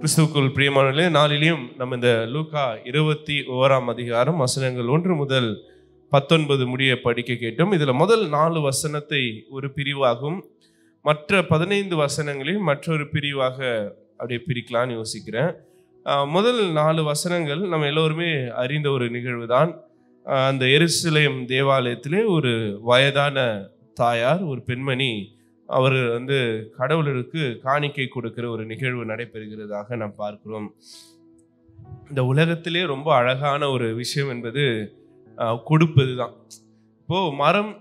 கிறிஸ்துவுக்குள் பிரியமானவர்களே, நாளிலேயும் நம்ம இந்த லூக்கா 21ஆம் அதிகாரம் வசனங்கள் 1 முதல் 19 முடிய படிக்க கேட்டோம். இதில் முதல் 4 வசனத்தை ஒரு பிரிவாகும், மற்ற 15 வசனங்களில் மற்றொரு பிரிவாக அப்படியே பிரிக்கலான்னு யோசிக்கிறேன். முதல் 4 வசனங்கள் நம்ம எல்லோருமே அறிந்த ஒரு நிகழ்வு தான். அந்த எருசலேம் தேவாலயத்திலே ஒரு வயதான தாயார், ஒரு பெண்மணி, அவர் கடவுளுக்கு காணிக்கை கொடுக்கிற ஒரு நிகழ்வு நடைபெறுகிறதாக நாம் பார்க்கிறோம். இந்த உலகத்திலே ரொம்ப அழகான ஒரு விஷயம் என்பது கொடுப்பது தான். இப்போ மரம்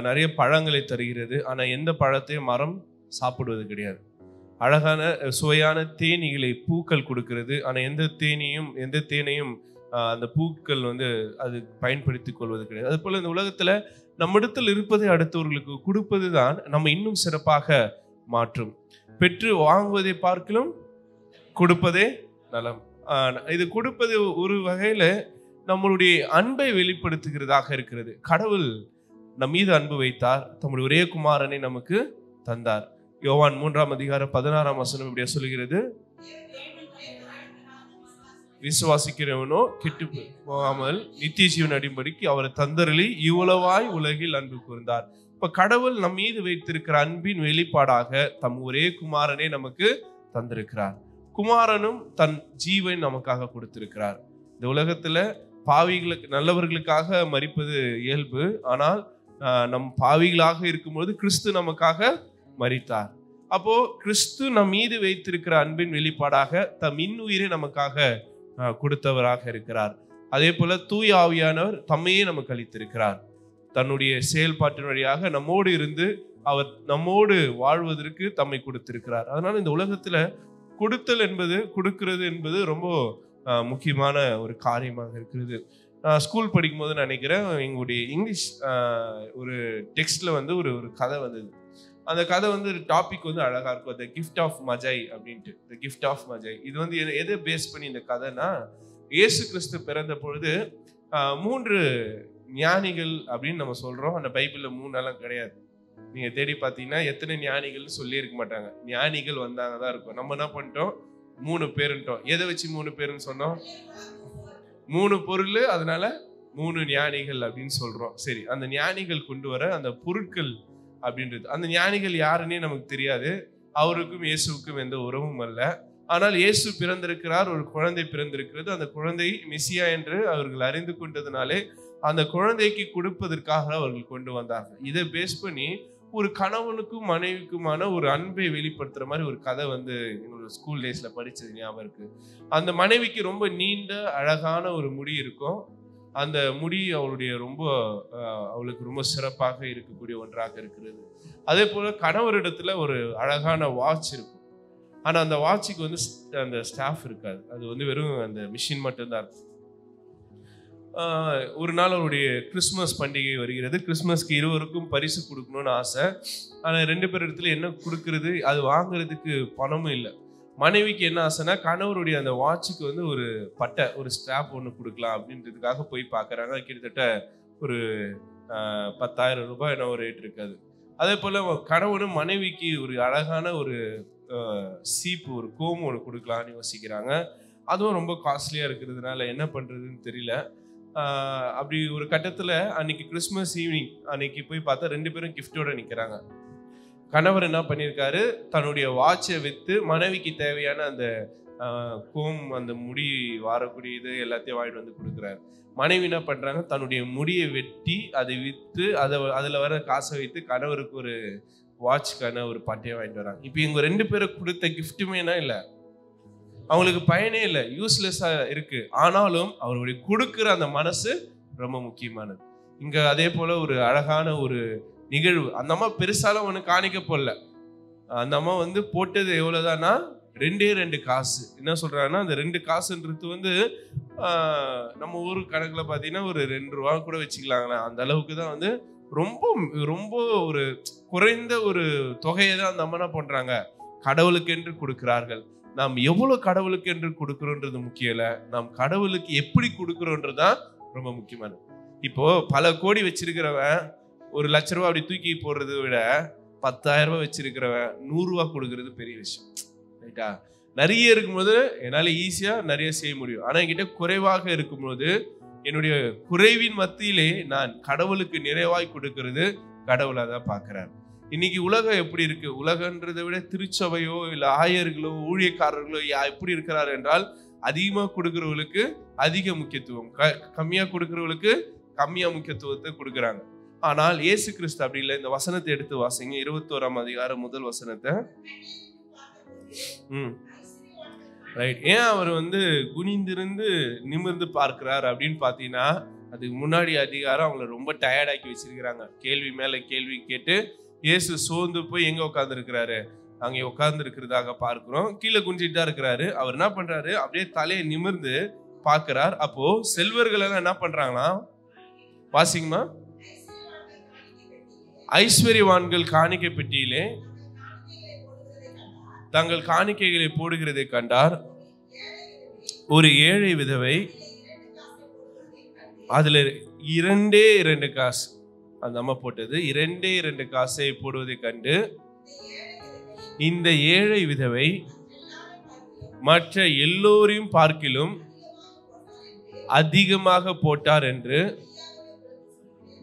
நிறைய பழங்களை தருகிறது, ஆனால் எந்த பழத்தையும் மரம் சாப்பிடுவது கிடையாது. அழகான சுவையான தேனீகளை பூக்கள் கொடுக்கிறது, ஆனால் எந்த தேனையும் அந்த பூக்கள் அது பயன்படுத்தி கொள்வது கிடையாது. அது போல இந்த உலகத்துல நம்மிடத்தில் இருப்பதை அடுத்தவர்களுக்கு கொடுப்பது தான் நம்ம இன்னும் சிறப்பாக மாற்றும். பெற்று வாங்குவதை பார்க்கலும் கொடுப்பதே நலம். இது கொடுப்பது ஒரு வகையில நம்மளுடைய அன்பை வெளிப்படுத்துகிறதாக இருக்கிறது. கடவுள் நம் மீது அன்பு வைத்தார், தம்முடைய ஒரே குமாரனை நமக்கு தந்தார். யோவான் 3ஆம் அதிகாரம் 16ஆம் வசனம் இப்படியா சொல்கிறது, விசுவாசிக்கிறவனோ கெட்டு போகாமல் நித்திய ஜீவன் அடையும்படிக்கு அவரை தந்தருளி இவ்வளவாய் உலகில் அன்பு கூர்ந்தார். இப்ப கடவுள் நம் மீது வைத்திருக்கிற அன்பின் வெளிப்பாடாக தம் ஒரே குமாரனை நமக்கு தந்திருக்கிறார். குமாரனும் தன் ஜீவன் நமக்காக கொடுத்திருக்கிறார். இந்த உலகத்துல பாவிகளுக்கு நல்லவர்களுக்காக மரிப்பது இயல்பு, ஆனால் நம் பாவிகளாக இருக்கும்போது கிறிஸ்து நமக்காக மரித்தார். அப்போ கிறிஸ்து நம் மீது வைத்திருக்கிற அன்பின் வெளிப்பாடாக தம் இன்னுயிரை நமக்காக கொடுத்தவராக இருக்கிறார். அதே போல தூய ஆவியானவர் தம்மையே நமக்கு அளித்திருக்கிறார். தன்னுடைய செயல்பாட்டின் வழியாக நம்மோடு இருந்து அவர் நம்மோடு வாழ்வதற்கு தம்மை கொடுத்திருக்கிறார். அதனால இந்த உலகத்துல கொடுக்கிறது என்பது ரொம்ப முக்கியமான ஒரு காரியமாக இருக்கிறது. நான் ஸ்கூல் படிக்கும் போது நினைக்கிறேன், எங்களுடைய இங்கிலீஷ் ஒரு டெக்ஸ்ட்ல ஒரு கதை வந்தது. அந்த கதை டாபிக் அழகா இருக்கும், த கிஃப்ட் ஆஃப் மஜை அப்படின்ட்டு. த கிஃப்ட் ஆஃப் மஜை இது எதை பேஸ் பண்ணி இந்த கதைனா, இயேசு கிறிஸ்து பிறந்த பொழுது 3 ஞானிகள் அப்படின்னு நம்ம சொல்றோம். அந்த பைபிள்ல 3 எல்லாம் கிடையாது. நீங்க தேடி பார்த்தீங்கன்னா எத்தனை ஞானிகள் சொல்லி இருக்க மாட்டாங்க. ஞானிகள் வந்தாங்க தான் இருக்கும். நம்ம என்ன பண்ணிட்டோம், 3 பேருன்ட்டோம். எதை வச்சு 3 பேருன்னு சொன்னோம்? 3 பொருள், அதனால 3 ஞானிகள் அப்படின்னு சொல்றோம். சரி, அந்த ஞானிகள் கொண்டு வர அந்த பொருட்கள் அப்படின்றது, அந்த ஞானிகள் யாருன்னே நமக்கு தெரியாது. அவருக்கும் இயேசுக்கும் எந்த உறவும் அல்ல. ஆனால் இயேசு பிறந்திருக்கிறார், ஒரு குழந்தை பிறந்திருக்கிறது. அந்த குழந்தை மெசியா என்று அவர்கள் அறிந்து கொண்டதுனாலே அந்த குழந்தைக்கு கொடுப்பதற்காக அவர்கள் கொண்டு வந்தார்கள். இதை பேஸ் பண்ணி ஒரு கணவனுக்கும் மனைவிக்குமான ஒரு அன்பை வெளிப்படுத்துற மாதிரி ஒரு கதை எங்களோட ஸ்கூல் டேஸ்ல படிச்சது ஞாபகம் இருக்கு. அந்த மனைவிக்கு ரொம்ப நீண்ட அழகான ஒரு முடி இருக்கும். அந்த முடி அவளுக்கு ரொம்ப சிறப்பாக இருக்கக்கூடிய ஒன்றாக இருக்கிறது. அதே போல கணவரிடத்துல ஒரு அழகான வாட்ச் இருக்கும். ஆனா அந்த வாட்சுக்கு அந்த ஸ்டாஃப் இருக்காது. அது வெறும் அந்த மிஷின் மட்டும்தான் இருக்கும். ஒரு நாள் அவருடைய கிறிஸ்துமஸ் பண்டிகை வருகிறது. கிறிஸ்துமஸ்க்கு இருவருக்கும் பரிசு கொடுக்கணும்னு ஆசை. ஆனா 2 பேர் இடத்துல என்ன கொடுக்கறது, அது வாங்குறதுக்கு பணமும் இல்லை. மனைவிக்கு என்ன ஆசைனா, கணவருடைய அந்த வாட்சுக்கு ஒரு பட்டை, ஒரு ஸ்ட்ராப் ஒன்று கொடுக்கலாம் அப்படின்றதுக்காக போய் பார்க்குறாங்க. கிட்டத்தட்ட ஒரு 10,000 ரூபாய் என்ன ஒரு ரேட் இருக்காது. அதே போல் கணவனும் மனைவிக்கு ஒரு அழகான ஒரு சீப்பு, ஒரு கோம் ஒன்று கொடுக்கலான்னு யோசிக்கிறாங்க. அதுவும் ரொம்ப காஸ்ட்லியாக இருக்கிறதுனால என்ன பண்ணுறதுன்னு தெரியல. அப்படி ஒரு கட்டத்தில் அன்னைக்கு கிறிஸ்மஸ் ஈவினிங் அன்னைக்கு போய் பார்த்தா 2 பேரும் கிஃப்டோட நிற்கிறாங்க. கணவர் என்ன பண்ணியிருக்காரு, தன்னுடைய வாட்சை விற்று மனைவிக்கு தேவையான அந்த கோம், அந்த முடி வாரக்கூடிய இது எல்லாத்தையும் வாங்கிட்டு கொடுக்குறாரு. மனைவி என்ன பண்றாங்க, தன்னுடைய முடியை வெட்டி அதை விற்று அதில் வர காசை வைத்து கணவருக்கு ஒரு வாட்ச்க்கான ஒரு பட்டையை வாங்கிட்டு வராங்க. இப்போ இவங்க 2 பேரும் கொடுத்த கிஃப்ட்டுமேனா இல்லை, அவங்களுக்கு பயனே இல்லை, யூஸ்லெஸ்ஸா இருக்கு. ஆனாலும் அவருடைய கொடுக்குற அந்த மனசு ரொம்ப முக்கியமானது. இங்க அதே போல ஒரு அழகான ஒரு நிகழ்வு. அந்த அம்மா பெருசாலும் ஒன்று காணிக்க போடல. அந்த அம்மா போட்டது எவ்வளவுதானா 2 காசு. என்ன சொல்றாங்கன்னா, அந்த 2 காசுன்றது நம்ம ஊர் கணக்குல பாத்தீங்கன்னா ஒரு 2 ரூபா கூட வச்சுக்கலாங்களா. அந்த அளவுக்கு தான் ரொம்ப ரொம்ப ஒரு குறைந்த ஒரு தொகையை தான் அந்த அம்மா என்ன பண்றாங்க, கடவுளுக்கு என்று கொடுக்கிறார்கள். நாம் எவ்வளவு கடவுளுக்கு என்று கொடுக்கிறோன்றது முக்கியம் இல்ல, நாம் கடவுளுக்கு எப்படி கொடுக்கிறோன்றதுதான் ரொம்ப முக்கியமானது. இப்போ பல கோடி வச்சிருக்கிறவன் 1,00,000 ரூபாய் அப்படி தூக்கி போடுறதை விட 10,000 ரூபாய் வச்சிருக்கிறவன் 100 ரூபாய் கொடுக்கறது பெரிய விஷயம், ரைட்டா? நிறைய இருக்கும்போது என்னால் ஈஸியாக நிறைய செய்ய முடியும். ஆனால் என்கிட்ட குறைவாக இருக்கும்போது என்னுடைய குறைவின் மத்தியிலே நான் கடவுளுக்கு நிறைவாய் கொடுக்கிறது கடவுளை தான் பார்க்கிறார். இன்னைக்கு உலகம் எப்படி இருக்கு? உலகன்றதை விட திருச்சபையோ இல்லை ஆயர்களோ ஊழியக்காரர்களோ எப்படி இருக்கிறார் என்றால், அதிகமாக கொடுக்கிறவங்களுக்கு அதிக முக்கியத்துவம், கம்மியாக கொடுக்கிறவங்களுக்கு கம்மியாக முக்கியத்துவத்தை கொடுக்குறாங்க. ஆனால் இயேசு கிறிஸ்து அப்படி இல்லை. இந்த வசனத்தை எடுத்து வாசிங்க, 21ஆம் அதிகாரம் முதல் வசனத்தை. ரைட். ஏன் அவர் குனிந்திருந்து நிமிர்ந்து பார்க்கிறார் அப்படின்னு பார்த்தீங்கன்னா, அதுக்கு முன்னாடி அதிகாரம் அவங்கள ரொம்ப டயர்டாக்கி வச்சிருக்கிறாங்க. கேள்வி மேல கேள்வி கேட்டு இயேசு சோர்ந்து போய் எங்க உட்கார்ந்து இருக்கிறாரு? அங்கே உட்கார்ந்து இருக்கிறதாக பார்க்கிறோம். கீழே குஞ்சிட்டு தான் இருக்கிறாரு. அவர் என்ன பண்றாரு? அப்படியே தலையை நிமிர்ந்து பார்க்கிறார். அப்போ செல்வர்கள் எல்லாம் என்ன பண்றாங்கன்னா, வாசிங்கம்மா, ஐஸ்வர்யவான்கள் காணிக்கை பெட்டியிலே தங்கள் காணிக்கைகளை போடுகிறதை கண்டார். ஒரு ஏழை விதவை அதுல 2 காசு, அந்த அம்மா போட்டது 2 காசை போடுவதை கண்டு, இந்த ஏழை விதவை மற்ற எல்லோரையும் பார்க்கிலும் அதிகமாக போட்டார் என்று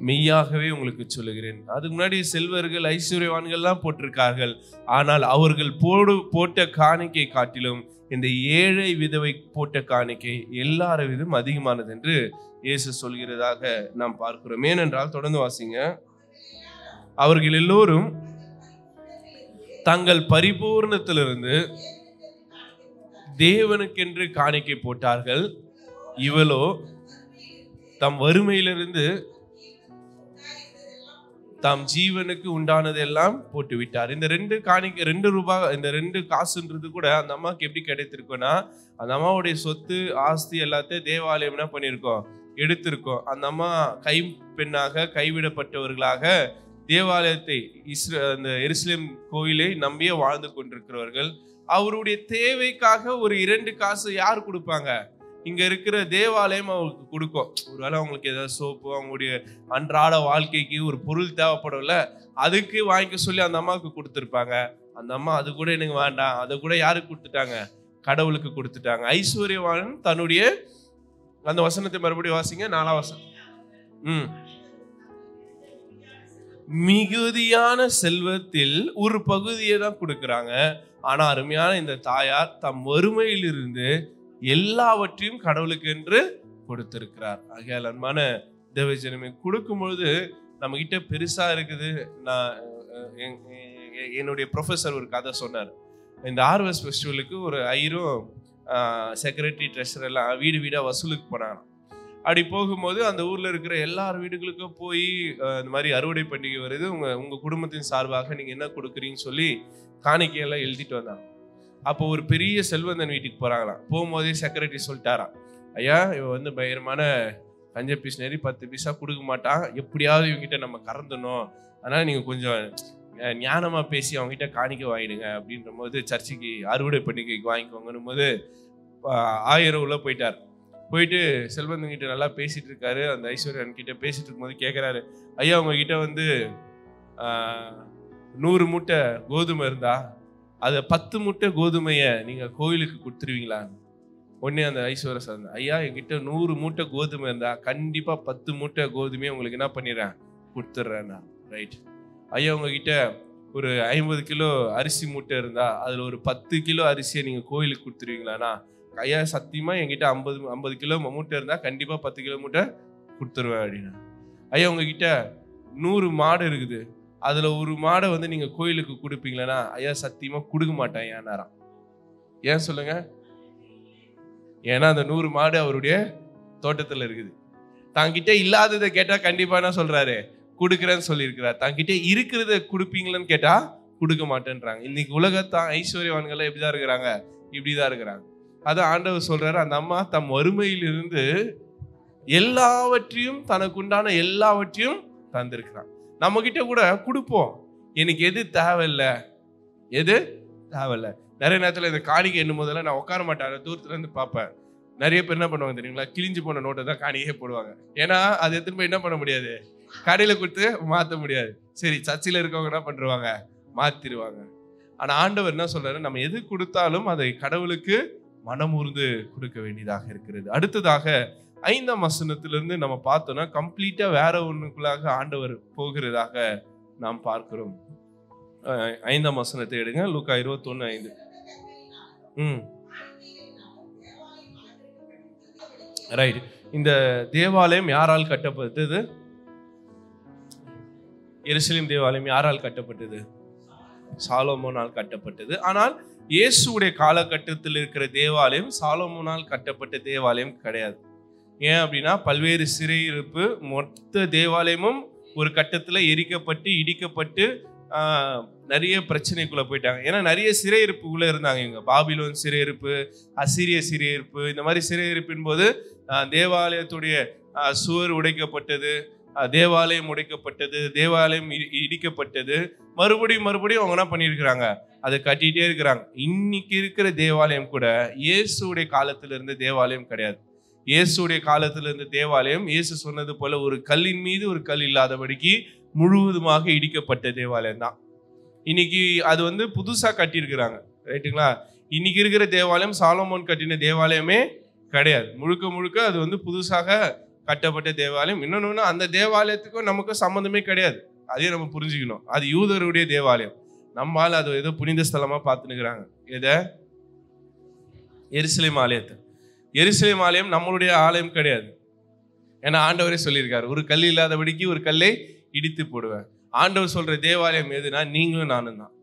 மெய்யாகவே உங்களுக்கு சொல்லுகிறேன். அதுக்கு முன்னாடி செல்வர்கள் ஐஸ்வர்யவான்கள்லாம் போட்டிருக்கார்கள். ஆனால் அவர்கள் போட்ட காணிக்கை காட்டிலும் இந்த ஏழை விதவை போட்ட காணிக்கை எல்லாரவிலும் அதிகமானது என்று இயேசு சொல்கிறதாக நாம் பார்க்கிறோம். ஏனென்றால், தொடர்ந்து வாசிங்க, அவர்கள் எல்லோரும் தங்கள் பரிபூர்ணத்திலிருந்து தேவனுக்கென்று காணிக்கை போட்டார்கள். இவளோ தம் வறுமையிலிருந்து தாம் ஜீவனுக்கு உண்டானதெல்லாம் போட்டு விட்டார். இந்த 2 ரூபாய், இந்த 2 காசுன்றது கூட அந்த அம்மாவுக்கு எப்படி கிடைத்திருக்கும்னா, அந்த அம்மாவுடைய சொத்து ஆஸ்தி எல்லாத்தையும் தேவாலயம் என்ன பண்ணியிருக்கோம்? எடுத்திருக்கோம். அந்த அம்மா கைப்பெண்ணாக கைவிடப்பட்டவர்களாக தேவாலயத்தை அந்த எருசலேம் கோயிலை நம்பியே வாழ்ந்து கொண்டிருக்கிறவர்கள். அவருடைய தேவைக்காக ஒரு 2 காசு யார் கொடுப்பாங்க? இங்க இருக்கிற தேவாலயம் அவங்களுக்கு கொடுக்கும். ஒருவேளை அவங்களுக்கு ஏதாவது சோப்பு, அவங்களுடைய அன்றாட வாழ்க்கைக்கு ஒரு பொருள் தேவைப்படும்ல, அதுக்கு வாங்கிக்க சொல்லி அந்த அம்மாவுக்கு கொடுத்துருப்பாங்க. அந்த அம்மா அது கூட எனக்கு வேண்டாம், அதை கூட யாருக்கு கொடுத்துட்டாங்க? கடவுளுக்கு கொடுத்துட்டாங்க. ஐஸ்வர்யவான் தன்னுடைய, அந்த வசனத்தை மறுபடியும் வாசிங்க, 4ஆம் வசனம். மிகுதியான செல்வத்தில் ஒரு பகுதியை தான் கொடுக்குறாங்க. ஆனா அருமையான இந்த தாயார் தம் வறுமையிலிருந்து எல்லாவற்றையும் கடவுளுக்கு என்று கொடுத்திருக்கிறார். ஆகையால் அன்பான தேவஜனமே, கொடுக்கும் பொழுது நம்ம கிட்ட பெருசா இருக்குது. நான் என்னுடைய ப்ரொஃபஸர் ஒரு கதை சொன்னார். இந்த ஆர்வஸ் ஃபெஸ்டிவலுக்கு ஒரு 1000 செக்ரட்டரி ட்ரெஷர் எல்லாம் வீடு வீடா வசூலுக்கு போனாங்க. அப்படி போகும்போது அந்த ஊர்ல இருக்கிற எல்லார் வீடுகளுக்கும் போய் இந்த மாதிரி அறுவடை பண்டிகை வருது, உங்க குடும்பத்தின் சார்பாக நீங்க என்ன கொடுக்குறீங்கன்னு சொல்லி காணிக்கையெல்லாம் எழுதிட்டு வந்தாங்க. அப்போ ஒரு பெரிய செல்வந்தன் வீட்டுக்கு போறாங்களாம். போகும்போதே செக்ரட்டரி சொல்லிட்டாராம், ஐயா இவன் பயங்கரமான கஞ்ச பீஸ்னரி 10 பைசா கொடுக்க மாட்டான், எப்படியாவது இவங்கிட்ட நம்ம கறந்துடணும், அதனால நீங்க கொஞ்சம் ஞானமா பேசி அவங்ககிட்ட காணிக்க வாங்கிடுங்க அப்படின்ற போது, சர்ச்சைக்கு அறுவடை பண்டிகைக்கு வாங்கிக்கோங்கன்னும் போது 1000 உள்ள போயிட்டார். போயிட்டு செல்வந்தன் கிட்ட நல்லா பேசிட்டு இருக்காரு. அந்த ஐஸ்வர்யன் கிட்ட பேசிட்டு இருக்கும்போது கேட்கிறாரு, ஐயா உங்ககிட்ட 100 மூட்டை கோதுமை இருந்தா அதை 10 மூட்டை கோதுமைய நீங்க கோயிலுக்கு கொடுத்துருவீங்களா? உடனே அந்த ஐஸ்வர்ய சார், ஐயா என்கிட்ட 100 மூட்டை கோதுமை இருந்தா கண்டிப்பா 10 மூட்டை கோதுமையை உங்களுக்கு என்ன பண்ணிடுறேன், கொடுத்துட்றேன். ரைட். ஐயா உங்ககிட்ட ஒரு 50 கிலோ அரிசி மூட்டை இருந்தா அதுல ஒரு 10 கிலோ அரிசியை நீங்க கோயிலுக்கு கொடுத்துருவீங்களாண்ணா? ஐயா சத்தியமா என்கிட்ட 50 கிலோ மூட்டை இருந்தா கண்டிப்பா 10 கிலோ மூட்டை கொடுத்துருவேன் அப்படின்னா. ஐயா உங்ககிட்ட 100 மாடு இருக்குது, அதுல ஒரு மாடை நீங்க கோயிலுக்கு கொடுப்பீங்களா? ஐயா சத்தியமா கொடுக்க மாட்டேன் ஏன்னாராம். ஏன் சொல்லுங்க? ஏன்னா அந்த 100 மாடு அவருடைய தோட்டத்துல இருக்குது. தாங்கிட்ட இல்லாததை கேட்டா கண்டிப்பா என்ன சொல்றாரு, கொடுக்குறேன்னு சொல்லியிருக்கிறார். தாங்கிட்ட இருக்கிறத கொடுப்பீங்களான்னு கேட்டா கொடுக்க மாட்டேன்றாங்க. இன்னைக்கு உலகத்தான் ஐஸ்வர்யவான்கள் எப்படிதான் இருக்கிறாங்க, இப்படிதான் இருக்கிறாங்க. அதான் ஆண்டவர் சொல்றாரு, அந்த அம்மா தம் வறுமையிலிருந்து எல்லாவற்றையும் தனக்குண்டான எல்லாவற்றையும் தந்திருக்கிறான். நம்ம கிட்ட கூட கொடுப்போம், எனக்கு எது தேவையில்லை, எது தேவையில்லை. நிறைய நேரத்தில் இந்த காணிக்கை என்னும் போதெல்லாம் நான் உட்கார மாட்டேன், தூரத்துல இருந்து பார்ப்பேன். நிறைய பேர் என்ன பண்ணுவாங்க தெரியுங்களா, கிழிஞ்சு போன நோட்டை தான் காணிக்கையே போடுவாங்க. ஏன்னா அது எடுத்துன்னு போய் என்ன பண்ண முடியாது, கடையில கொடுத்து மாற்ற முடியாது. சரி, சர்ச்சில் இருக்கவங்க என்ன பண்ணுவாங்க, மாத்திருவாங்க. ஆனா ஆண்டவர் என்ன சொல்றாரு, நம்ம எது கொடுத்தாலும் அதை கடவுளுக்கு மனமுர்ந்து கொடுக்க வேண்டியதாக இருக்கிறது. அடுத்ததாக 5ஆம் வசனத்திலிருந்து நம்ம பார்த்தோம்னா கம்ப்ளீட்டா வேற ஒண்ணுக்குள்ளாக ஆண்டவர் போகிறதாக நாம் பார்க்கிறோம். 5ஆம் வசனத்தை எடுங்க, லூக்கா 21:5. ரைட். இந்த தேவாலயம் யாரால் கட்டப்பட்டது? எருசலேம் தேவாலயம் யாரால் கட்டப்பட்டது? சாலமோனால் கட்டப்பட்டது. ஆனால் இயேசுடைய காலகட்டத்தில் இருக்கிற தேவாலயம் சாலமோனால் கட்டப்பட்ட தேவாலயம் கிடையாது. ஏன் அப்படின்னா பல்வேறு சிறையிருப்பு, மொத்த தேவாலயமும் ஒரு கட்டத்துல எரிக்கப்பட்டு இடிக்கப்பட்டு நிறைய பிரச்சனைக்குள்ள போயிட்டாங்க. ஏன்னா நிறைய சிறையிருப்புக்குள்ள இருந்தாங்க. இவங்க பாபிலோன் சிறையிருப்பு, அசிரிய சிறையிருப்பு, இந்த மாதிரி சிறையிருப்பின் போது தேவாலயத்துடைய சுவர் உடைக்கப்பட்டது, தேவாலயம் உடைக்கப்பட்டது, தேவாலயம் இடிக்கப்பட்டது. மறுபடியும் அவங்க என்ன பண்ணியிருக்கிறாங்க, அதை கட்டிட்டே இருக்கிறாங்க. இன்னைக்கு இருக்கிற தேவாலயம் கூட இயேசுடைய காலத்துல இருந்த தேவாலயம் கிடையாது. இயேசுடைய காலத்துல இருந்த தேவாலயம் இயேசு சொன்னது போல ஒரு கல்லின் மீது ஒரு கல் இல்லாதபடிக்கு முழுவதுமாக இடிக்கப்பட்ட தேவாலயம் தான். இன்னைக்கு அது புதுசா கட்டியிருக்கிறாங்க. ரைட்டுங்களா? இன்னைக்கு இருக்கிற தேவாலயம் சாலமோன் கட்டின தேவாலயமே கிடையாது. முழுக்க அது புதுசாக கட்டப்பட்ட தேவாலயம். இன்னொன்னு, அந்த தேவாலயத்துக்கும் நமக்கும் சம்பந்தமே கிடையாது. அதையும் நம்ம புரிஞ்சுக்கணும். அது யூதருடைய தேவாலயம். நம்மால அது ஏதோ புனித ஸ்தலமா பார்த்துனுக்குறாங்க. எதை? எருசலேம் ஆலயத்தை. எருசலேம் ஆலயம் நம்மளுடைய ஆலயம் கிடையாது. ஏன்னா ஆண்டவரே சொல்லியிருக்காரு, ஒரு கல் இல்லாதபடிக்கு ஒரு கல்லை இடித்து போடுவேன். ஆண்டவர் சொல்ற தேவாலயம் எதுனா நீங்களும் நானும் தான்.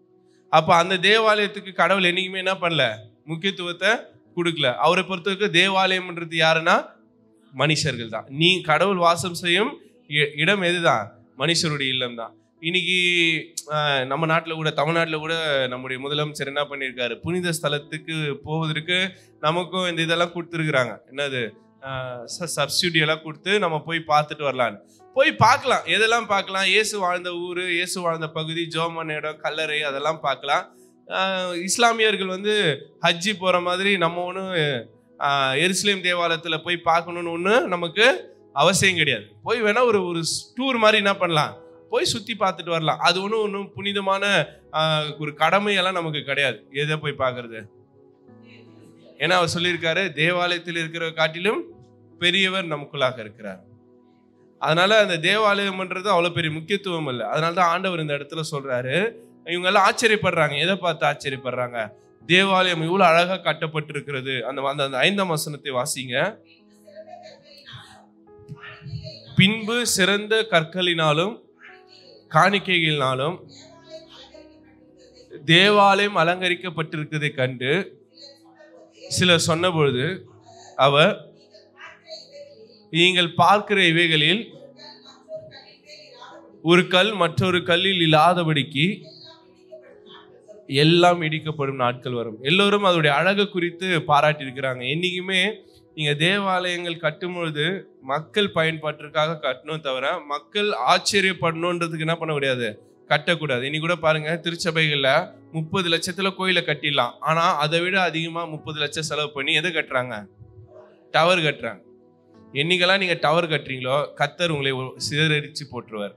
அப்ப அந்த தேவாலயத்துக்கு கடவுள் என்னைக்குமே என்ன பண்ணல, முக்கியத்துவத்தை கொடுக்கல. அவரை பொறுத்தவரைக்கும் தேவாலயம்ன்றது யாருன்னா மனுஷர்கள் தான். நீ கடவுள் வாசம் செய்யும் இடம் எதுதான்? மனுஷருடைய இல்லம் தான். இன்னைக்கு நம்ம நாட்டில் கூட, தமிழ்நாட்டில் கூட நம்முடைய முதலமைச்சர் என்ன பண்ணியிருக்காரு, புனித ஸ்தலத்துக்கு போவதற்கு நமக்கும் இந்த இதெல்லாம் கொடுத்துருக்குறாங்க. என்னது, சப்சிடி எல்லாம் கொடுத்து நம்ம போய் பார்த்துட்டு வரலான்னு. போய் பார்க்கலாம். எதெல்லாம் பார்க்கலாம்? இயேசு வாழ்ந்த ஊர், இயேசு வாழ்ந்த பகுதி, ஜோமன் இடம், கல்லறை, அதெல்லாம் பார்க்கலாம். இஸ்லாமியர்கள் ஹஜ்ஜி போற மாதிரி நம்ம ஒன்றும் எருசலேம் தேவாலயத்தில் போய் பார்க்கணும்னு ஒன்று நமக்கு அவசியம் கிடையாது. போய் வேணா ஒரு டூர் மாதிரி என்ன பண்ணலாம், போய் சுற்றி பார்த்துட்டு வரலாம். அது ஒன்றும் புனிதமான ஒரு கடமையெல்லாம் நமக்கு கிடையாது. எதை போய் பார்க்கறது? ஏன்னா அவர் சொல்லியிருக்காரு, தேவாலயத்தில் இருக்கிற காட்டிலும் பெரியவர் நமக்குள்ளாக இருக்கிறார். அதனால அந்த தேவாலயம்ன்றது அவ்வளவு பெரிய முக்கியத்துவம் இல்லை. அதனாலதான் ஆண்டவர் இந்த இடத்துல சொல்றாரு. இவங்க எல்லாம் ஆச்சரியப்படுறாங்க. எதை பார்த்து ஆச்சரியப்படுறாங்க? தேவாலயம் இவ்வளவு அழகா கட்டப்பட்டிருக்கிறது. அந்த 5ஆம் வசனத்தை வாசிங்க. பின்பு சிறந்த கற்களினாலும் காணிக்கைகளினாலும் தேவாலயம் அலங்கரிக்கப்பட்டிருக்கிறதை கண்டு சிலர் சொன்னபொழுது அவர், நீங்கள் பார்க்கிற இவைகளில் ஒரு கல் மற்றொரு கல்லில் இல்லாதபடிக்கு எல்லாம் இடிக்கப்படும் நாட்கள் வரும். எல்லோரும் அதோடைய அழகு குறித்து பாராட்டி இருக்கிறாங்க. என்னைக்குமே நீங்க தேவாலயங்கள் கட்டும் பொழுது மக்கள் பயன்பாட்டிற்காக கட்டணும் தவிர மக்கள் ஆச்சரியப்படணுன்றதுக்கு என்ன பண்ண முடியாது, கட்டக்கூடாது. இன்னைக்கு கூட பாருங்க, திருச்சபைகள்ல 30 லட்சத்துல கோயிலை கட்டிடலாம். ஆனா அதை விட அதிகமா 30 லட்சம் செலவு பண்ணி எதை கட்டுறாங்க? டவர் கட்டுறாங்க. என்னைக்கெல்லாம் நீங்க டவர் கட்டுறீங்களோ கர்த்தர் உங்களை சிதறடிச்சு போட்டுருவார்.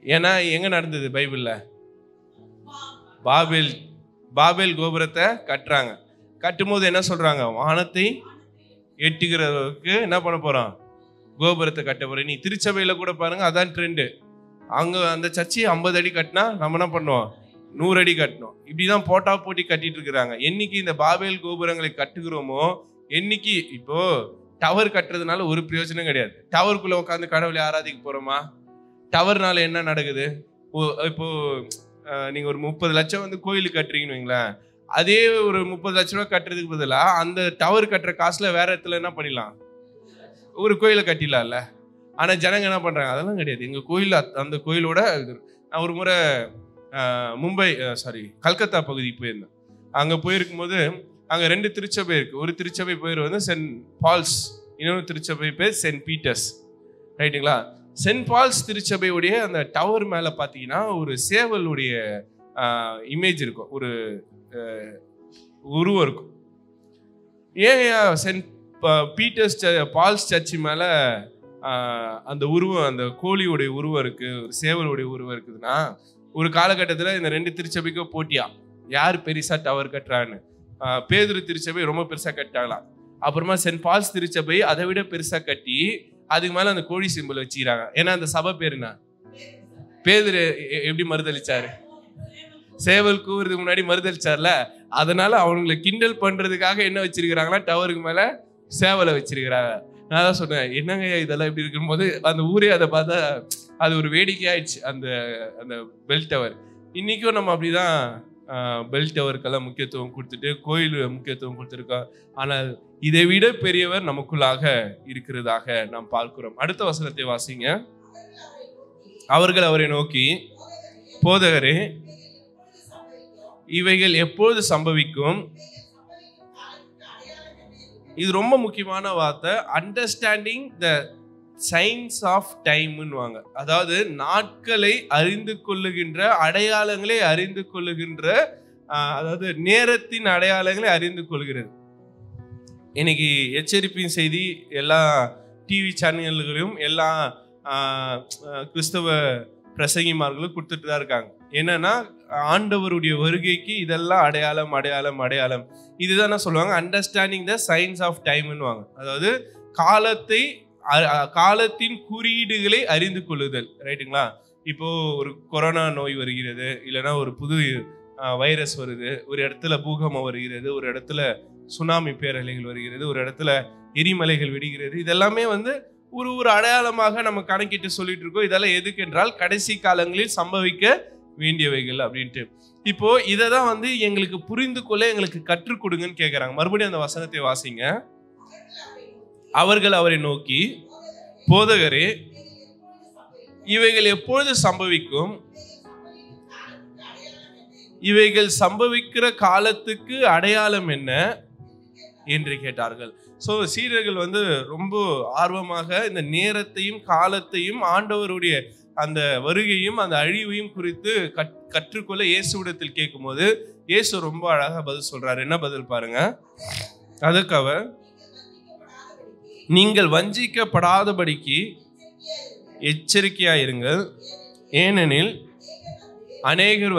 ஏன்னா எங்க நடந்தது பைபிள்ல? பாபேல் கோபுரத்தை கட்டுறாங்க. கட்டும்போது என்ன சொல்றாங்க? வானத்தை எட்டுகிறவருக்கு என்ன பண்ண போறோம்? கோபுரத்தை கட்ட போறோம். நீ திருச்சபையில கூட பாருங்க, அதான் ட்ரெண்டு. அங்க அந்த சர்ச்சை 50 அடி கட்டினா நம்ம என்ன பண்ணுவோம்? 100 அடி கட்டணும். இப்படிதான் போட்டா போட்டி கட்டிட்டு இருக்கிறாங்க. என்னைக்கு இந்த பாபேல் கோபுரங்களை கட்டுகிறோமோ, என்னைக்கு இப்போ டவர் கட்டுறதுனால ஒரு பிரயோஜனம் கிடையாது. டவருக்குள்ள உட்காந்து கடவுளை ஆராதிக்க போறோமா? டவர்னால என்ன நடக்குது? இப்போ நீங்க ஒரு 30 லட்சம் கோயிலுக்கு கட்டுறீங்கன்னு வைங்களேன். அதே ஒரு 30 லட்ச ரூபா கட்டுறதுக்கு பதிலா அந்த டவர் கட்டுற காசுல வேற இடத்துல என்ன பண்ணிடலாம், ஒரு கோயிலை கட்டிடலாம்ல. ஆனா ஜனங்க என்ன பண்றாங்க? அதெல்லாம் கிடையாது. எங்க கோயில் அந்த கோயிலோட நான் ஒரு முறை கல்கத்தா பகுதி போயிருந்தேன். அங்க போயிருக்கும் போது அங்க 2 திருச்சபை இருக்கு. ஒரு திருச்சபை பேர் சென்ட் பால்ஸ், இன்னொரு திருச்சபை பேர் சென்ட் பீட்டர்ஸ். ரைட்டுங்களா? சென்ட் பால்ஸ் திருச்சபையுடைய அந்த டவர் மேல பாத்தீங்கன்னா ஒரு சேவலுடைய இமேஜ் இருக்கும், ஒரு உருவம் இருக்கும். ஏன் சென்ட் பீட்டர்ஸ் பால்ஸ் சர்ச் மேல அந்த உருவம், அந்த கோழியுடைய உருவம் இருக்கு, ஒரு சேவலுடைய உருவம் இருக்குதுன்னா, ஒரு காலகட்டத்தில் இந்த 2 திருச்சபைக்கும் போட்டியா, யார் பெருசா டவர் கட்டுறான்னு. பேதுரு திருச்சபை ரொம்ப பெருசா கட்டாங்களாம். அப்புறமா சென்ட் பால்ஸ் திருச்சபை அதை விட பெருசா கட்டி அதுக்கு மேல அந்த கோழி சிம்பிள் வச்சுக்கிறாங்க. ஏன்னா அந்த சபை பேருனா பேதுரு எப்படி மறுதளிச்சாரு, சேவல் கூவுறதுக்கு முன்னாடி மறுதளிச்சார்ல, அதனால அவங்களை கிண்டல் பண்றதுக்காக என்ன வச்சிருக்கிறாங்கன்னா டவருக்கு மேல சேவலை வச்சிருக்கிறாங்க. நான் தான் சொன்னேன், என்னங்க இதெல்லாம் இப்படி இருக்கும்போது அந்த ஊரே அதை பார்த்தா அது ஒரு வேடிக்கையாயிடுச்சு அந்த அந்த பெல் டவர். இன்னைக்கும் நம்ம அப்படிதான் பெல் டவருக்கெல்லாம் முக்கியத்துவம் கொடுத்துட்டு கோயில் முக்கியத்துவம் கொடுத்துருக்கோம். ஆனால் இதை விட பெரியவர் நமக்குள்ளாக இருக்கிறதாக நாம் பார்க்கிறோம். அடுத்த வசனத்தை வாசிங்க. அவர்கள் அவரை நோக்கி, போதகரே, இவைகள் எப்பொழுது சம்பவிக்கும்? இது ரொம்ப முக்கியமான வார்த்தை. அண்டர்ஸ்டாண்டிங் த சயின்ஸ் ஆஃப் டைம்னுவாங்க. அதாவது நாட்களை அறிந்து கொள்ளுகின்ற, அடையாளங்களை அறிந்து கொள்ளுகின்ற, அதாவது நேரத்தின் அடையாளங்களை அறிந்து கொள்கிறது. இன்னைக்கு எச்சரிப்பின் செய்தி எல்லா டிவி சேனல்களிலும் எல்லா கிறிஸ்தவ பிரசங்கிமார்களும் கொடுத்துட்டு தான் இருக்காங்க. என்னன்னா ஆண்டவருடைய வருகைக்கு இதெல்லாம் அடையாளம் அடையாளம் அடையாளம். இதுதான் சொல்லுவாங்க அண்டர்ஸ்டாண்டிங் த சயின்ஸ் ஆஃப் டைம்னுவாங்க. அதாவது காலத்தின் குறியீடுகளை அறிந்து கொள்ளுதல். ரைட்டுங்களா? இப்போ ஒரு கொரோனா நோய் வருகிறது, இல்லைன்னா ஒரு புது வைரஸ் வருது, ஒரு இடத்துல பூகம்பம் வருகிறது, ஒரு இடத்துல சுனாமி பேரலைகள் வருகிறது, ஒரு இடத்துல எரிமலைகள் வெடிக்கிறது. இதெல்லாமே ஒரு அடையாளமாக நம்ம கணக்கிட்டு சொல்லிட்டு இருக்கோம். இதெல்லாம் எதுக்கு என்றால் கடைசி காலங்களில் சம்பவிக்க வேண்டியவைகள் அப்படின்ட்டு. இப்போ இதை தான் எங்களுக்கு புரிந்து கொள்ள எங்களுக்கு கற்றுக் கொடுங்கன்னு கேட்கிறாங்க. மறுபடியும் அந்த வசனத்தை வாசிங்க. அவர்கள் அவரை நோக்கி, போதகரே, இவைகள் எப்பொழுது சம்பவிக்கும்? இவைகள் சம்பவிக்கிற காலத்துக்கு அடையாளம் என்ன என்று கேட்டார்கள். ஸோ சீடர்கள் ரொம்ப ஆர்வமாக இந்த நேரத்தையும் காலத்தையும் ஆண்டவருடைய அந்த வருகையும் அந்த அழிவையும் குறித்து கற்றுக்கொள்ள இயேசுவிடத்தில் கேட்கும்போது இயேசு ரொம்ப அழகா பதில் சொல்றாரு. என்ன பதில் பாருங்க. அதுக்கு அவர், நீங்கள் வஞ்சிக்கப்படாதபடிக்கு எச்சரிக்கையாயிருங்கள், ஏனெனில் அநேகர்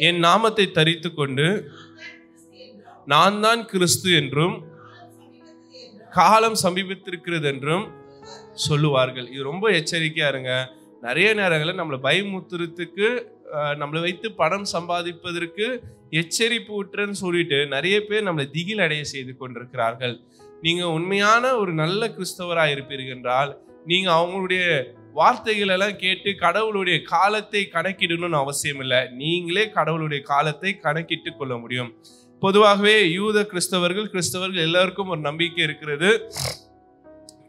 என் நாமத்தை தரித்து கொண்டு நான் தான் கிறிஸ்து என்றும் காலம் சமீபித்திருக்கிறது என்றும் சொல்லுவார்கள். இது ரொம்ப எச்சரிக்கையா இருங்க. நிறைய நேரங்களில் நம்மளை பயமுத்துறதுக்கு, நம்மளை வைத்து பணம் சம்பாதிப்பதற்கு எச்சரிப்பு ஊற்றுன்னு சொல்லிட்டு நிறைய பேர் நம்மளை திகில் அடைய செய்து கொண்டிருக்கிறார்கள். நீங்க உண்மையான ஒரு நல்ல கிறிஸ்தவராக இருப்பீர்கள் என்றால் நீங்க அவங்களுடைய வார்த்தைகள் எல்லாம் கேட்டு கடவுளுடைய காலத்தை கணக்கிடணும்னு அவசியம் இல்லை. நீங்களே கடவுளுடைய காலத்தை கணக்கிட்டு கொள்ள முடியும். பொதுவாகவே யூத கிறிஸ்தவர்கள் எல்லாருக்கும் ஒரு நம்பிக்கை இருக்கிறது,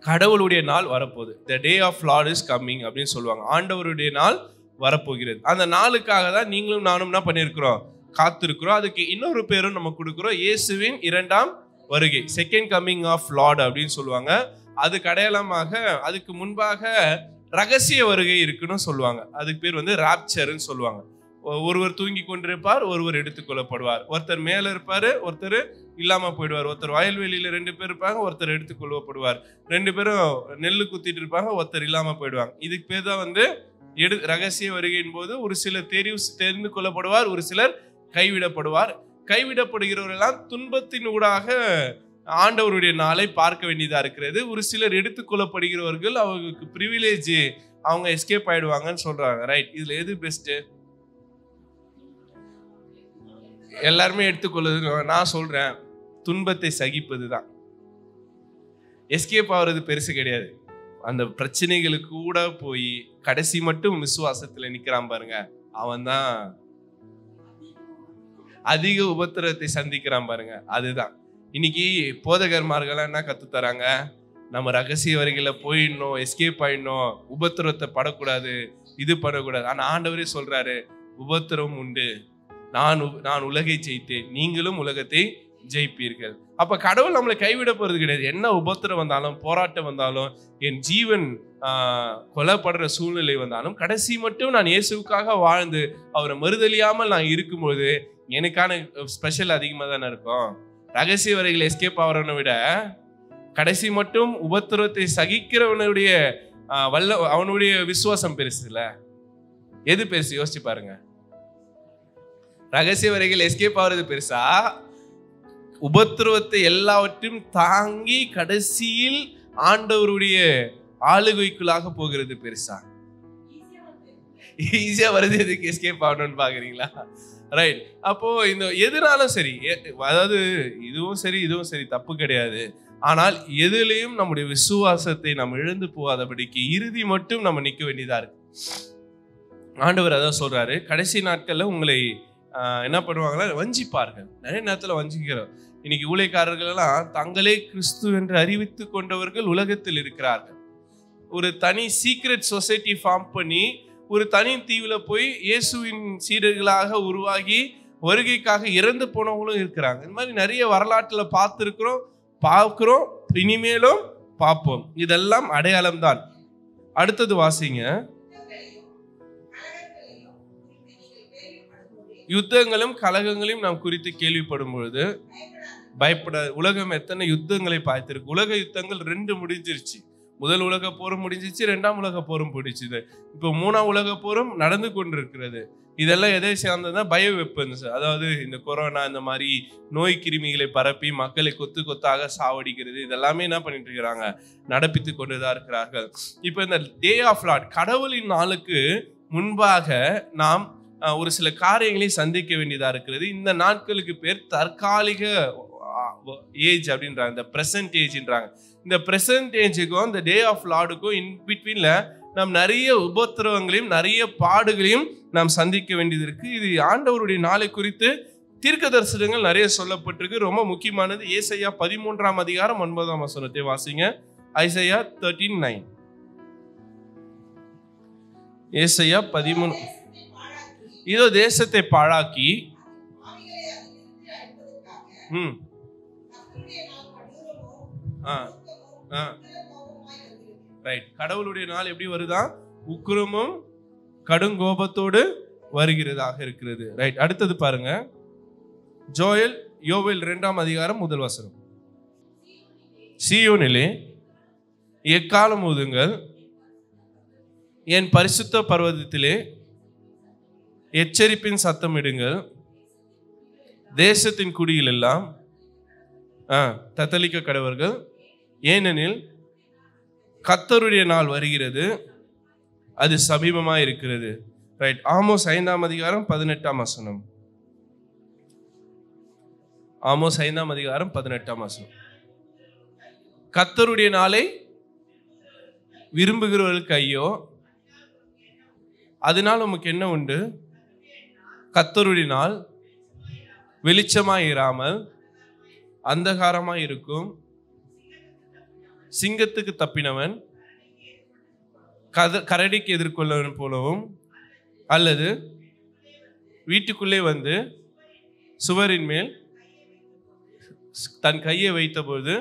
கடவுளுடைய நாள் வரப்போகுது. The day of Lord is coming அப்படின்னு சொல்லுவாங்க. ஆண்டவருடைய நாள் வரப்போகிறது. அந்த நாளுக்காக தான் நீங்களும் நானும் என்ன பண்ணியிருக்கிறோம், காத்திருக்கிறோம். அதுக்கு இன்னொரு பேரும் நம்ம கொடுக்குறோம், இயேசுவின் 2ஆம் வருகை, செகண்ட் கம்மிங் ஆஃப் லார்ட் அப்படின்னு சொல்லுவாங்க. அதுக்கு அடையாளமாக அதுக்கு முன்பாக ரகசிய வருகை இருக்குன்னு சொல்லுவாங்க. அதுக்கு பேர் ராப்சர்ன்னு சொல்லுவாங்க. ஒருவர் தூங்கி கொண்டிருப்பார், ஒருவர் எடுத்துக்கொள்ளப்படுவார். ஒருத்தர் மேல இருப்பாரு, ஒருத்தர் இல்லாம போயிடுவார். ஒருத்தர் வயல்வெளியில 2 பேர் இருப்பாங்க, ஒருத்தர் எடுத்துக்கொள்ளப்படுவார். 2 பேரும் நெல்லு குத்திட்டு இருப்பாங்க, ஒருத்தர் இல்லாம போயிடுவாங்க. இதுக்கு பேர் தான் ரகசிய வருகையின் போது ஒரு சிலர் தெரிந்து கொள்ளப்படுவார், ஒரு சிலர் கைவிடப்படுவார். கைவிடப்படுகிறவர்களெல்லாம் துன்பத்தின் ஊடாக ஆண்டவருடைய நாளை பார்க்க வேண்டியதா இருக்கிறது. ஒரு சிலர் எடுத்துக்கொள்ளப்படுகிறவர்கள் அவங்களுக்கு பிரிவிலேஜ், அவங்க எஸ்கேப் ஆயிடுவாங்கன்னு சொல்றாங்க. ரைட், இதுல எது பெஸ்ட்? எல்லாருமே எடுத்துக்கொள்வது. நான் சொல்றேன், துன்பத்தை சகிப்பது தான். எஸ்கேப் ஆகிறது பெருசு கிடையாது. அந்த பிரச்சனைகளுக்கு கூட போய் கடைசி மட்டும் விசுவாசத்துல நிக்கிறான் பாருங்க, அவன் தான் அதிக உபத்திரத்தை சந்திக்கிறான் பாருங்க. அதுதான் இன்னைக்கு போதகர்மார்கள் என்ன கத்து தராங்க, நம்ம ரகசிய வரிகளை போயிடணும், எஸ்கேப் ஆயிடணும், உபத்திரத்தை படக்கூடாது, இது படக்கூடாது. ஆனா ஆண்டவரே சொல்றாரு, உபத்திரம் உண்டு, நான் உலகை ஜெயித்தேன், நீங்களும் உலகத்தை ஜெயிப்பீர்கள். அப்ப கடவுள் நம்மளை கைவிட போறது கிடையாது. என்ன உபத்திரம் வந்தாலும், போராட்டம் வந்தாலும், என் ஜீவன் கொல்லப்படுற சூழ்நிலை வந்தாலும், கடைசி மட்டும் நான் இயேசுவுக்காக வாழ்ந்து அவரை மறுதலியாமல் நான் இருக்கும்போது எனக்கான ஸ்பெஷல் அதிகமா தானே இருக்கும். ரகசிய வரைகளை எஸ்கேப் ஆகிறவனை விட கடைசி மட்டும் உபத்திரத்தை சகிக்கிறவனுடைய அவனுடைய விசுவாசம் பெருசு இல்ல. எது பெருசு? யோசிச்சு பாருங்க. ரகசிய வரைகள் எஸ்கேப் ஆகிறது பெருசா, உபத்திரவத்தை எல்லாவற்றையும் தாங்கி கடைசியில் ஆண்டவருடைய ஆளுகைக்குள்ளாக போகிறது பெருசா? ஈஸியா வருது எதுக்கு எஸ்கேப் ஆகணும்னு பாக்குறீங்களா? ரைட். அப்போ இந்த எதுனாலும் சரி, அதாவது இதுவும் சரி இதுவும் சரி, தப்பு கிடையாது. ஆனால் எதுலையும் நம்முடைய விசுவாசத்தை நம்ம இழந்து போகாதபடிக்கு இறுதி மட்டும் நம்ம நிக்க வேண்டியதா இருக்கு. ஆண்டவர் அதான் சொல்றாரு, கடைசி நாட்கள்ல உங்களை என்ன பண்ணுவாங்களா, வஞ்சிப்பார்கள். நிறைய நேரத்துல வஞ்சிக்கிறோம். இன்னைக்கு ஊழியக்காரர்கள் எல்லாம் தங்களே கிறிஸ்து என்று அறிவித்து கொண்டவர்கள் உலகத்தில் இருக்கிறார்கள். ஒரு தனி சீக்ரெட் சொசைட்டி ஃபார்ம் பண்ணி ஒரு தனி தீவுல போய் இயேசுவின் சீடர்களாக உருவாகி வருகைக்காக இறந்து போனவங்களும் இருக்கிறாங்க. இந்த மாதிரி நிறைய வரலாற்றுல பார்த்துருக்கிறோம், பார்க்கிறோம், இனிமேலும் பார்ப்போம். இதெல்லாம் அடையாளம் தான். அடுத்தது வாசிங்க. யுத்தங்களும் கலகங்களையும் நாம் குறித்து கேள்விப்படும் பொழுது பயப்பட. உலகம் எத்தனை யுத்தங்களை பார்த்திருக்கு. உலக யுத்தங்கள் 2 முடிஞ்சிருச்சு. முதல் உலக போரும் முடிஞ்சிச்சு, 2ஆம் உலக போரும் முடிச்சுது. இப்போ 3ஆம் உலக போரும் நடந்து கொண்டிருக்கிறது. இதெல்லாம் எதை சேர்ந்ததுன்னா பயோ வெப்பன்ஸ். அதாவது இந்த கொரோனா, இந்த மாதிரி நோய் கிருமிகளை பரப்பி மக்களை கொத்து கொத்தாக சாவடிக்கிறது, இதெல்லாமே என்ன பண்ணிட்டு இருக்கிறாங்க, நடப்பித்து கொண்டுதான் இருக்கிறார்கள். இப்போ இந்த டே ஆஃப் லார்ட், கடவுளின் நாளுக்கு முன்பாக நாம் ஒரு சில காரியங்களை சந்திக்க வேண்டியதா இருக்கிறது. இந்த நாட்களுக்கு பேர் தற்காலிக ஏஜ் அப்படின்றாங்க, இந்த பிரசன்ட் ஏஜ்ன்றாங்க. இந்த பிரசன்ட் ஏஜுக்கும் இந்த டே ஆஃப் லார்டுக்கும் இன் பிட்வீன்ல நாம் நிறைய உபத்திரவங்களையும் நிறைய பாடுகளையும் நாம் சந்திக்க வேண்டியது இருக்கு. இது ஆண்டவருடைய நாளை குறித்து தீர்க்க தரிசனங்கள் நிறைய சொல்லப்பட்டிருக்கு. ரொம்ப முக்கியமானது ஏசாயா 13ஆம் அதிகாரம் 9ஆம் வசனத்தை வாசிங்க. ஐசாயா 13:9. ஏசாயா 13. இதோ தேசத்தை பாழாக்கி ரைட். கடவுளுடைய நாள் எப்படி வருதா? உக்கிரமும் கடுங்கோபத்தோடு வருகிறதாக இருக்கிறது. ரைட். அடுத்தது பாருங்க, யோவேல் 2ஆம் அதிகாரம் 1 வசனம். சீயோனிலே எக்காலம் ஊதுங்கள், என் பரிசுத்த பர்வதத்திலே எச்சரிப்பின் சத்தம் இடுங்கள், தேசத்தின் குடியில் எல்லாம் தத்தளிக்க கடவர்கள், ஏனெனில் கர்த்தருடைய நாள் வருகிறது, அது சமீபமா இருக்கிறது. ரைட். ஆமோஸ் 5ஆம் அதிகாரம் 18ஆம் வசனம். ஆமோஸ் 5ஆம் அதிகாரம் 18ஆம் வசனம். கர்த்தருடைய நாளை விரும்புகிறவர்களுக்கு ஐயோ, அதனால் நமக்கு என்ன உண்டு? கர்த்தருடைய நாள் வெளிச்சமாய் இராமல் அந்தகாரமாய் இருக்கும். சிங்கத்துக்கு தப்பினவன் கரடிக்கு எதிர்கொள்ளவன் போலவும், அல்லது வீட்டுக்குள்ளே வந்து சுவரின் மேல் தன் கையை வைத்தபோது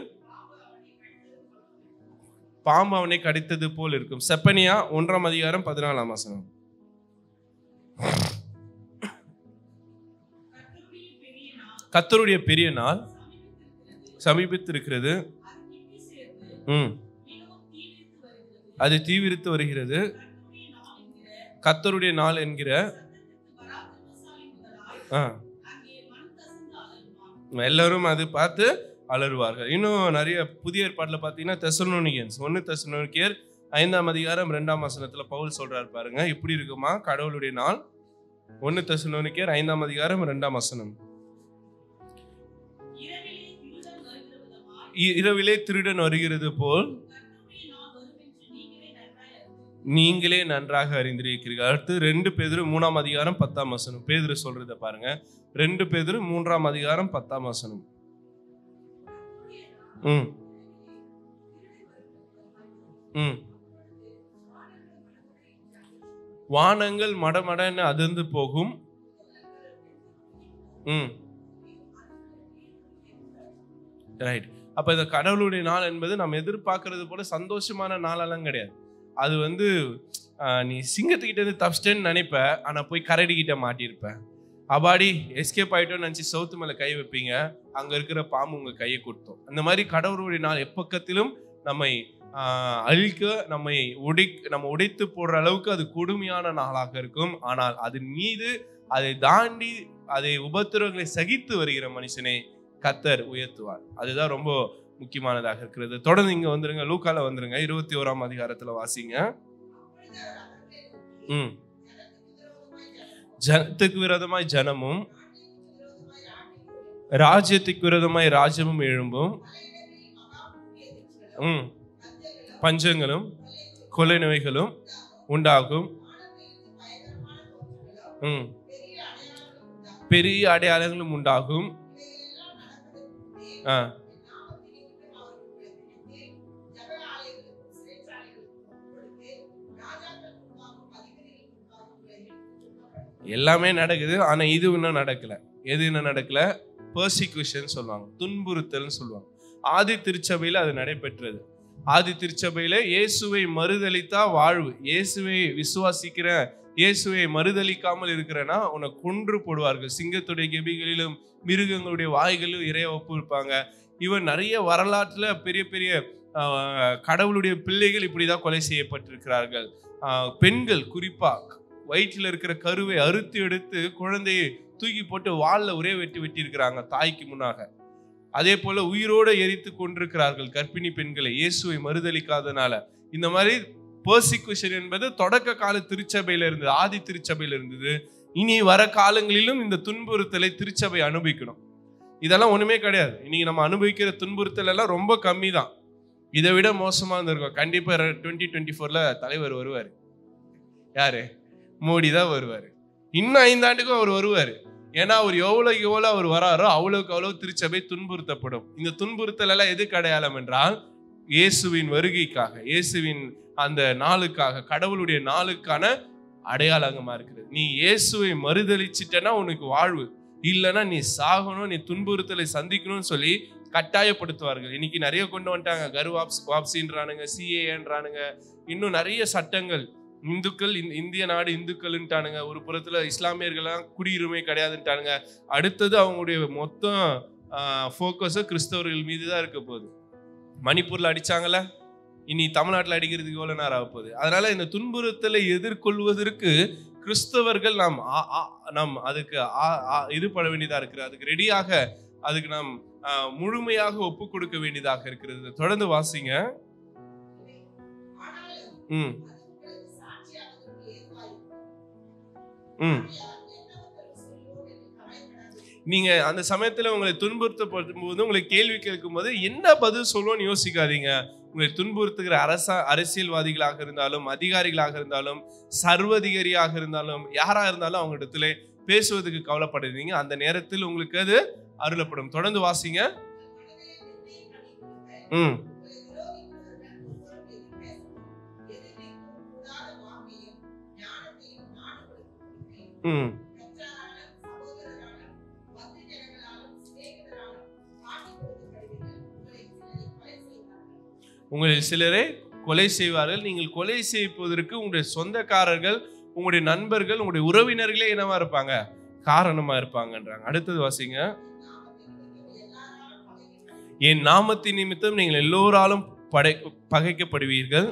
பாம்பு அவனை கடித்தது போல் இருக்கும். செப்பனியா 1ஆம் அதிகாரம் 14ஆம் வசனம். கர்த்தருடைய பெரிய நாள் சமீபித்திருக்கிறது, அது தீவிரித்து வருகிறது. கர்த்தருடைய நாள் என்கிற எல்லாரும் அது பார்த்து அலறுவார்கள். இன்னும் நிறைய புதிய ஏற்பாட்டில் பார்த்தீங்கன்னா தெசலோனிக்கன்ஸ் 1 தெசலோனிக்கேயர் 5ஆம் அதிகாரம் 2ஆம் வசனத்துல பவுல் சொல்றாரு பாருங்க, இப்படி இருக்குமா கடவுளுடைய நாள். 1 தெசலோனிக்கேயர் 5ஆம் அதிகாரம் 2ஆம் வசனம். இரவிலே திருடன் வருகிறது போல் நீங்களே நன்றாக அறிந்திருக்கிறீர்கள். அடுத்து 2 பேதுரு 3ஆம் அதிகாரம் 10ஆம் வசனம். பேதுரு சொல்றத பாருங்க. 2 பேதுரு 3ஆம் அதிகாரம் 10ஆம் வசனம். வானங்கள் மடமடன்னு அதிர்ந்து போகும். ரைட். அப்ப இந்த கடவுளுடைய நாள் என்பது நம்ம எதிர்பார்க்கறது போல சந்தோஷமான நாளெல்லாம் கிடையாது. அது வந்து நீ சிங்கத்துக்கிட்ட இருந்து தப்பிச்சிட்டேன்னு நினைப்ப, ஆனா போய் கரடிக்கிட்ட மாட்டிருப்ப. அபாடி எஸ்கேப் ஆயிட்டோன்னு நினைச்சு சவுத்து மேல கை வைப்பீங்க, அங்க இருக்கிற பாம்பு உங்க கையை கொடுத்தோம். அந்த மாதிரி கடவுளுடைய நாள் எப்பக்கத்திலும் நம்மை அழிக்க, நம்ம உடைத்து போடுற அளவுக்கு அது கொடுமையான நாளாக இருக்கும். ஆனால் அதன் மீது அதை தாண்டி அதை உபத்திரவங்களை சகித்து வருகிற மனுஷனை கர்த்தர் உயர்த்துவார். அதுதான் ரொம்ப முக்கியமானதாக இருக்கிறது. தொடர்ந்து இங்க வந்துருங்க, லூக்கால வந்துருங்க, 21ஆம் அதிகாரத்துல வாசிங்க. ஜனத்துக்கு விரோதமாய் ஜனமும் ராஜ்யத்துக்கு விரோதமாய் ராஜ்யமும் எழும்பும், பஞ்சங்களும் கொலை நோய்களும் உண்டாகும், பெரிய அடையாளங்களும் உண்டாகும். எல்லாமே நடக்குது. ஆனா இது இன்னும் நடக்கல. எது இன்னும் நடக்கல? பெர்சிக்யூஷன் சொல்லுவாங்க, துன்புறுத்தல் சொல்லுவாங்க. ஆதி திருச்சபையில அது நடைபெற்றது. ஆதி திருச்சபையில இயேசுவை மறுதலித்தா வாழ்வு, இயேசுவை விசுவாசிக்கிற, இயேசுவை மறுதலிக்காமல் இருக்கிறனா உன்னை கொன்று போடுவார்கள், சிங்கத்துடைய கெபிகளிலும் மிருகங்களுடைய வாய்களிலும் இறைய ஒப்புவிப்பாங்க. இவன் நிறைய வரலாற்றுல பெரிய பெரிய கடவுளுடைய பிள்ளைகள் இப்படிதான் கொலை செய்யப்பட்டிருக்கிறார்கள். பெண்கள் குறிப்பா வயிற்றில் இருக்கிற கருவை அறுத்து எடுத்து குழந்தையை தூக்கி போட்டு வாள்ல ஒரே வெட்டி இருக்கிறாங்க தாய்க்கு முன்னாக. அதே போல உயிரோடு எரித்து கொண்டிருக்கிறார்கள் கர்ப்பிணி பெண்களை, இயேசுவை மறுதலிக்காதனால. இந்த மாதிரி பெர்சிக்யூஷன் என்பது தொடக்க கால திருச்சபையில இருந்தது, ஆதி திருச்சபையில இருந்தது. இனி வர காலங்களிலும் இந்த துன்புறுத்தலை திருச்சபை அனுபவிக்கணும். இதெல்லாம் ஒண்ணுமே கிடையாது. இன்னைக்கு நம்ம அனுபவிக்கிற துன்புறுத்தல் எல்லாம் ரொம்ப கம்மி தான். இதை விட மோசமா இருந்திருக்கும். கண்டிப்பா 2024ல தலைவர் வருவாரு. யாரு? மோடி தான் வருவாரு. இன்னும் 5 ஆண்டுக்கும் அவர் வருவாரு. ஏன்னா அவர் எவ்வளவு அவர் வராரோ அவ்வளவுக்கு அவ்வளவு திருச்சபை துன்புறுத்தப்படும். இந்த துன்புறுத்தல் எல்லாம் எதுக்கு அடையாளம் என்றால் இயேசுவின் வருகைக்காக, இயேசுவின் அந்த நாளுக்காக, கடவுளுடைய நாளுக்கான அடையாளமா இருக்குது. நீ இயேசுவை மறுதலிச்சிட்டனா உனக்கு வாழ்வு, இல்லைன்னா நீ சாகணும், நீ துன்புறுத்தலை சந்திக்கணும்னு சொல்லி கட்டாயப்படுத்துவார்கள். இன்னைக்கு நிறைய கொண்டு வந்துட்டாங்க. வாப்சின்றானுங்க, சிஏன்றானுங்க, இன்னும் நிறைய சட்டங்கள். இந்துக்கள், இந்திய நாடு இந்துக்கள்ன்ட்டானுங்க. ஒரு புறத்துல இஸ்லாமியர்கள்லாம் குடியுரிமை கிடையாதுன்ட்டானுங்க. அடுத்தது அவங்களுடைய மொத்தம் ஃபோக்கஸும் கிறிஸ்தவர்கள் மீது தான் இருக்க போகுது. மணிப்பூர்ல அடிச்சாங்கல்ல, இனி தமிழ்நாட்டில் அடிக்கிறதுக்கு எவ்வளவு நேரம் ஆக போகுது. அதனால இந்த துன்புறுத்தலை எதிர்கொள்வதற்கு கிறிஸ்தவர்கள் நாம் அதுக்கு இது பண்ண வேண்டியதா இருக்கிறது. அதுக்கு ரெடியாக, அதுக்கு நாம் முழுமையாக ஒப்பு கொடுக்க வேண்டியதாக இருக்கிறது. தொடர்ந்து வாசிங்க. நீங்க அந்த சமயத்துல உங்களை துன்புறுத்தப்படும் போது, உங்களை கேள்வி கேட்கும் போது என்ன பதில் சொல்லுவோம்னு யோசிக்காதீங்க. உங்களை துன்புறுத்துகிற அரசியல்வாதிகளாக இருந்தாலும், அதிகாரிகளாக இருந்தாலும், சர்வதிகாரியாக இருந்தாலும், யாரா இருந்தாலும் அவங்க இடத்துல பேசுவதற்கு கவலைப்படுறீங்க. அந்த நேரத்தில் உங்களுக்கு அது அருளப்படும். தொடர்ந்து வாசிங்க. உங்களில் சிலரை கொலை செய்வார்கள். நீங்கள் கொலை செய்வதற்கு உங்களுடைய சொந்தக்காரர்கள், உங்களுடைய நண்பர்கள், உங்களுடைய உறவினர்களே என்னவா இருப்பாங்க? காரணமா இருப்பாங்கன்றாங்க. அடுத்தது வாசிங்க. என் நாமத்தின் நிமித்தம் நீங்கள் எல்லோராலும் பகைக்கப்படுவீர்கள்.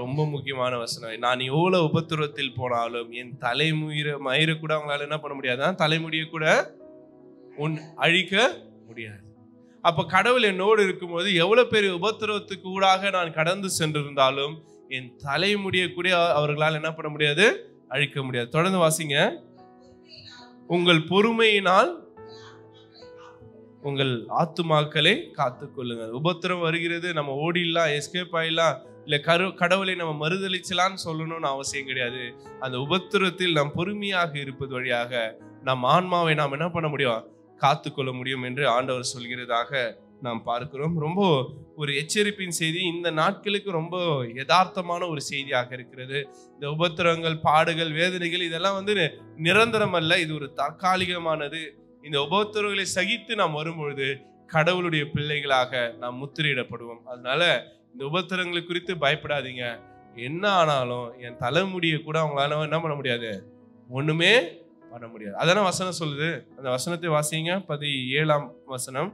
ரொம்ப முக்கியமான வசனம். நான் எவ்வளவு உபத்திரவத்தில் போனாலும் என் தலைமயிர கூட அவங்களால என்ன பண்ண முடியாது, தலைமுடிய கூட அழிக்க முடியாது. அப்ப கடவுள் என்னோடு இருக்கும்போது எவ்வளவு பெரிய உபத்திரவத்துக்கு ஊடாக நான் கடந்து சென்றிருந்தாலும் என் தலைமுடிய கூட அவர்களால் என்ன பண்ண முடியாது, அழிக்க முடியாது. தொடர்ந்து வாசிங்க. உங்கள் பொறுமையினால் உங்கள் ஆத்துமாக்களை காத்துக்கொள்ளுங்கள். உபத்திரம் வருகிறது, நம்ம ஓடிடலாம், எஸ்கேப் ஆயிடலாம், இல்ல கடவுளை நம்ம மறுதலிச்சலான்னு சொல்லணும்னு அவசியம் கிடையாது. அந்த உபத்திரத்தில் நாம் பொறுமையாக இருப்பது வழியாக நம் ஆன்மாவை நாம் என்ன பண்ண முடியும், காத்துக்கொள்ள முடியும் என்று ஆண்டவர் சொல்கிறதாக நாம் பார்க்கிறோம். ரொம்ப ஒரு எச்சரிப்பின் செய்தி. இந்த நாட்களுக்கு ரொம்ப யதார்த்தமான ஒரு செய்தியாக இருக்கிறது. இந்த உபத்திரங்கள், பாடுகள், வேதனைகள் இதெல்லாம் நிரந்தரம் அல்ல, இது ஒரு தற்காலிகமானது. இந்த உபத்திரங்களை சகித்து நாம் வரும்பொழுது கடவுளுடைய பிள்ளைகளாக நாம் முத்திரையிடப்படுவோம். அதனால இந்த உபத்திரங்களை குறித்து பயப்படாதீங்க. என்ன ஆனாலும் என் தலைமுடியை கூட அவங்களால என்ன பண்ண முடியாது, ஒண்ணுமே பண்ண முடியாது. அதான வசனம் சொல்லுது. அந்த வசனத்தை வாசிங்க. 17ஆம் வசனம்.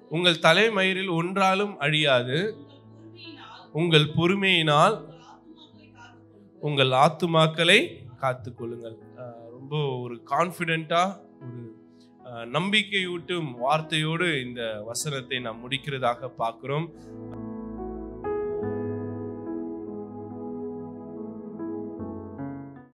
உங்கள் தலைமயிரில் ஒன்றாலும் அழியாது. உங்கள் பொறுமையினால் உங்கள் ஆத்துமாக்களை காத்துக்கொள்ளுங்கள். ரொம்ப ஒரு கான்ஃபிடென்ட்டா, ஒரு நம்பிக்கையூட்டும் வார்த்தையோடு இந்த வசனத்தை நாம் முடிக்கிறதாக பார்க்கிறோம்.